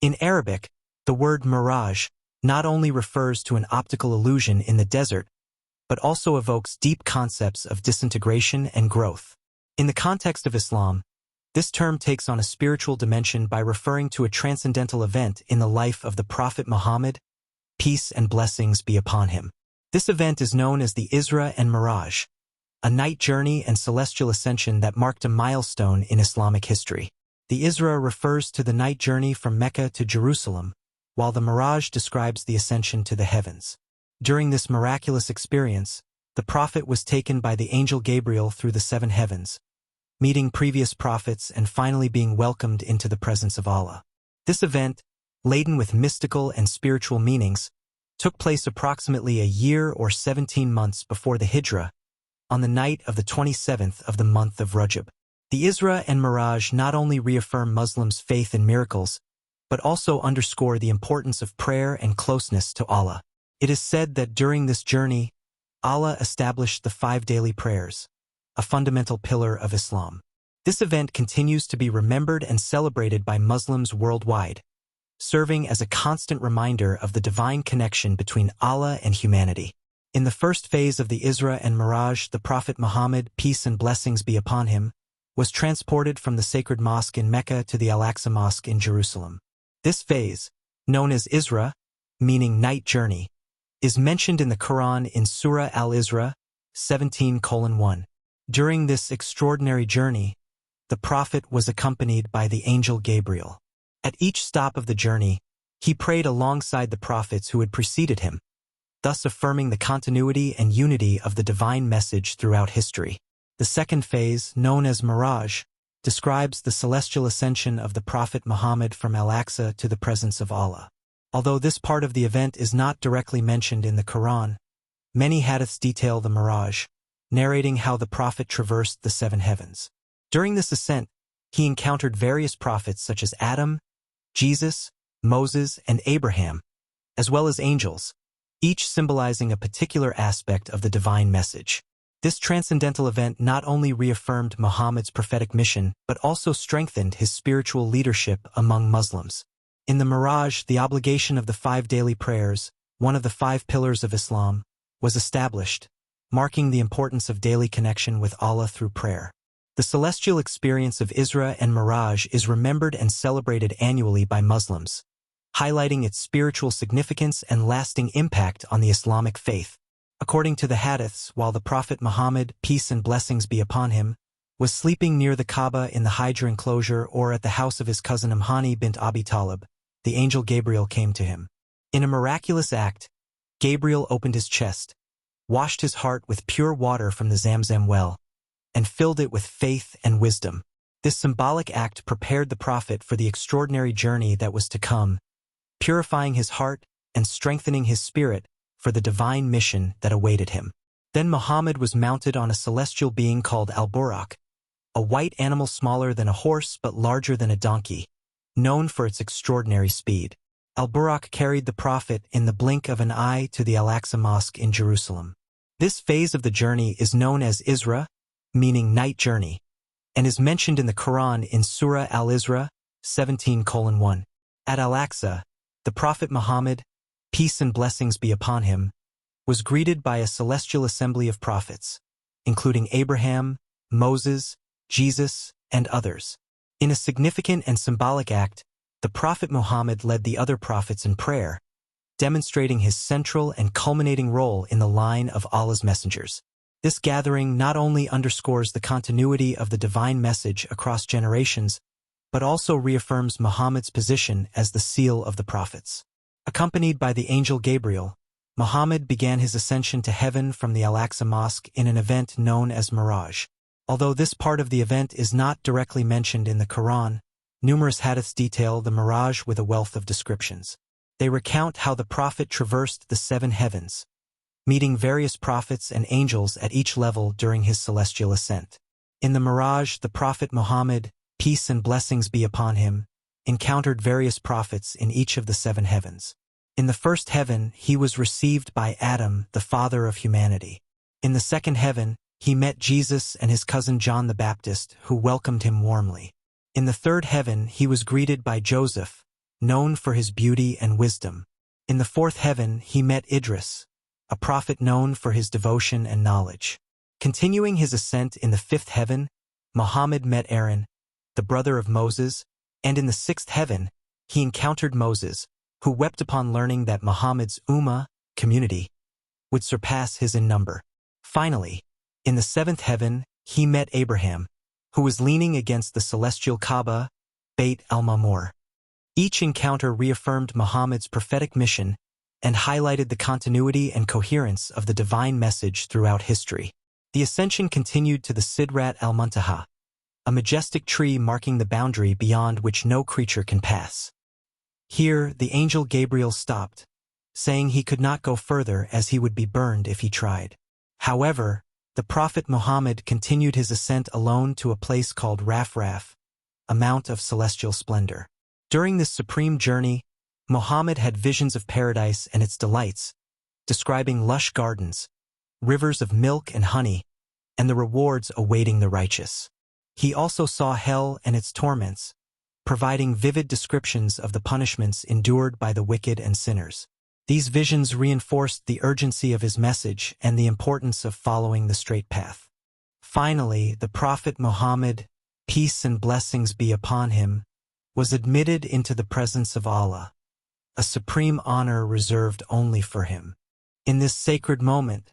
In Arabic, the word mirage not only refers to an optical illusion in the desert, but also evokes deep concepts of disintegration and growth. In the context of Islam, this term takes on a spiritual dimension by referring to a transcendental event in the life of the Prophet Muhammad, peace and blessings be upon him. This event is known as the Isra and Mirage, a night journey and celestial ascension that marked a milestone in Islamic history. The Isra refers to the night journey from Mecca to Jerusalem, while the Miraj describes the ascension to the heavens. During this miraculous experience, the Prophet was taken by the angel Gabriel through the 7 heavens, meeting previous prophets and finally being welcomed into the presence of Allah. This event, laden with mystical and spiritual meanings, took place approximately a year or 17 months before the Hijra, on the night of the 27th of the month of Rajab. The Isra and Miraj not only reaffirm Muslims' faith in miracles, but also underscore the importance of prayer and closeness to Allah. It is said that during this journey, Allah established the 5 daily prayers, a fundamental pillar of Islam. This event continues to be remembered and celebrated by Muslims worldwide, serving as a constant reminder of the divine connection between Allah and humanity. In the first phase of the Isra and Miraj, the Prophet Muhammad, peace and blessings be upon him, was transported from the sacred mosque in Mecca to the Al-Aqsa Mosque in Jerusalem. This phase, known as Isra, meaning night journey, is mentioned in the Quran in Surah Al-Isra 17:1. During this extraordinary journey, the Prophet was accompanied by the angel Gabriel. At each stop of the journey, he prayed alongside the prophets who had preceded him, thus affirming the continuity and unity of the divine message throughout history. The second phase, known as Miraj, describes the celestial ascension of the Prophet Muhammad from Al-Aqsa to the presence of Allah. Although this part of the event is not directly mentioned in the Quran, many hadiths detail the Miraj, narrating how the Prophet traversed the 7 heavens. During this ascent, he encountered various prophets such as Adam, Jesus, Moses, and Abraham, as well as angels, each symbolizing a particular aspect of the divine message. This transcendental event not only reaffirmed Muhammad's prophetic mission, but also strengthened his spiritual leadership among Muslims. In the Miraj, the obligation of the 5 daily prayers, one of the 5 pillars of Islam, was established, marking the importance of daily connection with Allah through prayer. The celestial experience of Isra and Miraj is remembered and celebrated annually by Muslims, highlighting its spiritual significance and lasting impact on the Islamic faith. According to the hadiths, while the Prophet Muhammad, peace and blessings be upon him, was sleeping near the Kaaba in the Hijra enclosure or at the house of his cousin Amhani bint Abi Talib, the angel Gabriel came to him. In a miraculous act, Gabriel opened his chest, washed his heart with pure water from the Zamzam well, and filled it with faith and wisdom. This symbolic act prepared the Prophet for the extraordinary journey that was to come, purifying his heart and strengthening his spirit for the divine mission that awaited him. Then Muhammad was mounted on a celestial being called Al-Buraq, a white animal smaller than a horse but larger than a donkey, known for its extraordinary speed. Al-Buraq carried the Prophet in the blink of an eye to the Al-Aqsa Mosque in Jerusalem. This phase of the journey is known as Isra, meaning night journey, and is mentioned in the Quran in Surah Al-Isra 17:1. At Al-Aqsa, the Prophet Muhammad, peace and blessings be upon him, was greeted by a celestial assembly of prophets, including Abraham, Moses, Jesus, and others. In a significant and symbolic act, the Prophet Muhammad led the other prophets in prayer, demonstrating his central and culminating role in the line of Allah's messengers. This gathering not only underscores the continuity of the divine message across generations, but also reaffirms Muhammad's position as the seal of the prophets. Accompanied by the angel Gabriel, Muhammad began his ascension to heaven from the Al-Aqsa Mosque in an event known as Miraj. Although this part of the event is not directly mentioned in the Quran, numerous hadiths detail the Miraj with a wealth of descriptions. They recount how the Prophet traversed the 7 heavens, meeting various prophets and angels at each level during his celestial ascent. In the Miraj, the Prophet Muhammad, peace and blessings be upon him, encountered various prophets in each of the 7 heavens. In the first heaven, he was received by Adam, the father of humanity. In the second heaven, he met Jesus and his cousin John the Baptist, who welcomed him warmly. In the third heaven, he was greeted by Joseph, known for his beauty and wisdom. In the fourth heaven, he met Idris, a prophet known for his devotion and knowledge. Continuing his ascent in the fifth heaven, Muhammad met Aaron, the brother of Moses, and in the sixth heaven, he encountered Moses, who wept upon learning that Muhammad's ummah, community, would surpass his in number. Finally, in the seventh heaven, he met Abraham, who was leaning against the celestial Kaaba, Bayt al-Ma'mur. Each encounter reaffirmed Muhammad's prophetic mission and highlighted the continuity and coherence of the divine message throughout history. The ascension continued to the Sidrat al-Muntaha, a majestic tree marking the boundary beyond which no creature can pass. Here, the angel Gabriel stopped, saying he could not go further as he would be burned if he tried. However, the Prophet Muhammad continued his ascent alone to a place called Raf, a mount of celestial splendor. During this supreme journey, Muhammad had visions of paradise and its delights, describing lush gardens, rivers of milk and honey, and the rewards awaiting the righteous. He also saw hell and its torments, providing vivid descriptions of the punishments endured by the wicked and sinners. These visions reinforced the urgency of his message and the importance of following the straight path. Finally, the Prophet Muhammad, peace and blessings be upon him, was admitted into the presence of Allah, a supreme honor reserved only for him. In this sacred moment,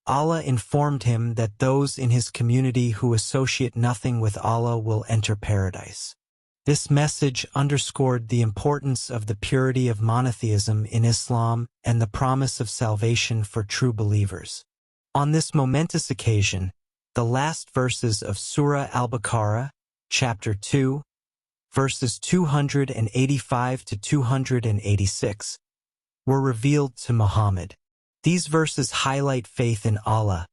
Allah informed him that those in his community who associate nothing with Allah will enter paradise. This message underscored the importance of the purity of monotheism in Islam and the promise of salvation for true believers. On this momentous occasion, the last verses of Surah Al-Baqarah, chapter 2, verses 285 to 286, were revealed to Muhammad. These verses highlight faith in Allah,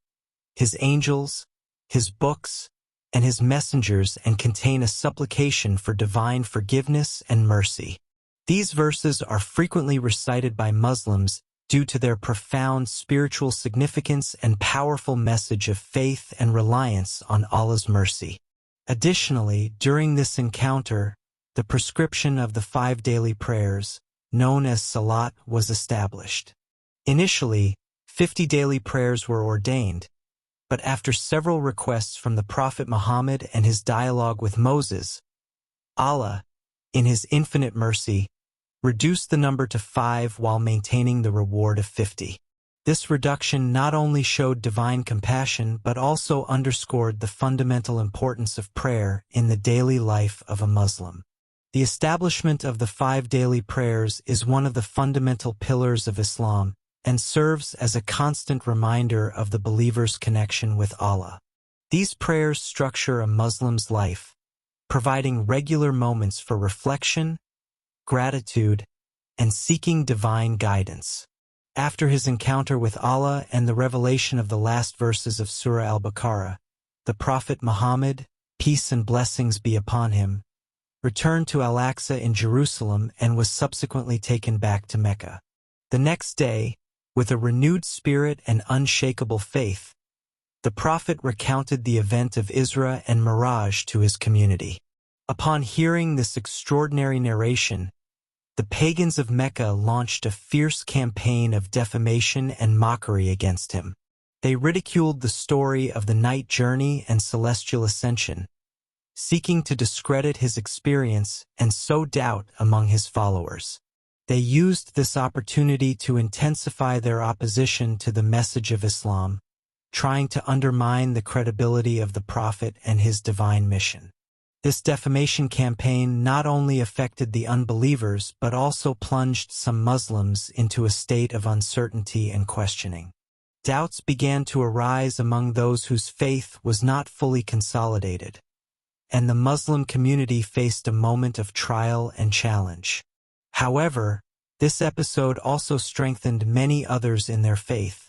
His angels, His books, and His messengers and contain a supplication for divine forgiveness and mercy. These verses are frequently recited by Muslims due to their profound spiritual significance and powerful message of faith and reliance on Allah's mercy. Additionally, during this encounter, the prescription of the 5 daily prayers, known as Salat, was established. Initially, 50 daily prayers were ordained, but after several requests from the Prophet Muhammad and his dialogue with Moses, Allah, in His infinite mercy, reduced the number to 5 while maintaining the reward of 50. This reduction not only showed divine compassion but also underscored the fundamental importance of prayer in the daily life of a Muslim. The establishment of the 5 daily prayers is one of the fundamental pillars of Islam and serves as a constant reminder of the believer's connection with Allah. These prayers structure a Muslim's life, providing regular moments for reflection, gratitude, and seeking divine guidance. After his encounter with Allah and the revelation of the last verses of Surah Al-Baqarah, the Prophet Muhammad, peace and blessings be upon him, returned to Al-Aqsa in Jerusalem and was subsequently taken back to Mecca. The next day, with a renewed spirit and unshakable faith, the Prophet recounted the event of Isra and Miraj to his community. Upon hearing this extraordinary narration, the pagans of Mecca launched a fierce campaign of defamation and mockery against him. They ridiculed the story of the night journey and celestial ascension, seeking to discredit his experience and sow doubt among his followers. They used this opportunity to intensify their opposition to the message of Islam, trying to undermine the credibility of the Prophet and his divine mission. This defamation campaign not only affected the unbelievers but also plunged some Muslims into a state of uncertainty and questioning. Doubts began to arise among those whose faith was not fully consolidated, and the Muslim community faced a moment of trial and challenge. However, this episode also strengthened many others in their faith,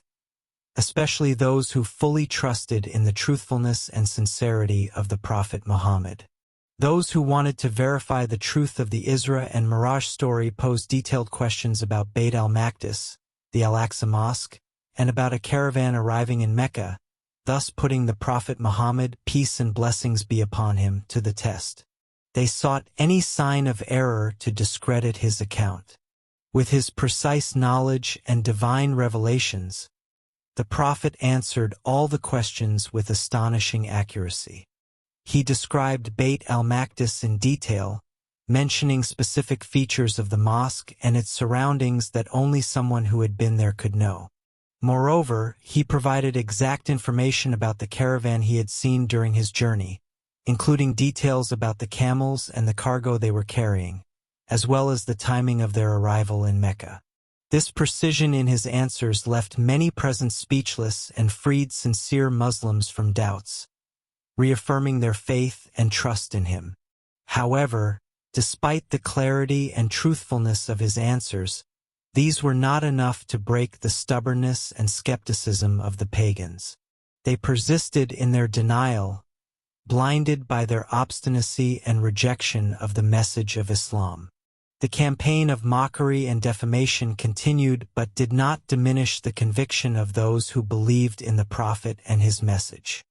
especially those who fully trusted in the truthfulness and sincerity of the Prophet Muhammad. Those who wanted to verify the truth of the Isra and Miraj story posed detailed questions about Bayt al-Maqdis, the Al-Aqsa Mosque, and about a caravan arriving in Mecca, thus putting the Prophet Muhammad, peace and blessings be upon him, to the test. They sought any sign of error to discredit his account. With his precise knowledge and divine revelations, the prophet answered all the questions with astonishing accuracy. He described Beit al-Maqdis in detail, mentioning specific features of the mosque and its surroundings that only someone who had been there could know. Moreover, he provided exact information about the caravan he had seen during his journey, including details about the camels and the cargo they were carrying, as well as the timing of their arrival in Mecca. This precision in his answers left many present speechless and freed sincere Muslims from doubts, reaffirming their faith and trust in him. However, despite the clarity and truthfulness of his answers, these were not enough to break the stubbornness and skepticism of the pagans. They persisted in their denial, blinded by their obstinacy and rejection of the message of Islam. The campaign of mockery and defamation continued but did not diminish the conviction of those who believed in the Prophet and his message.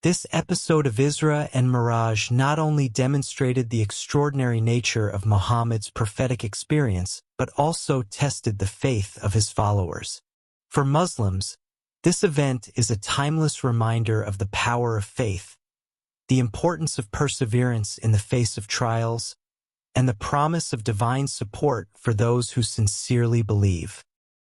This episode of Isra and Miraj not only demonstrated the extraordinary nature of Muhammad's prophetic experience, but also tested the faith of his followers. For Muslims, this event is a timeless reminder of the power of faith, the importance of perseverance in the face of trials, and the promise of divine support for those who sincerely believe.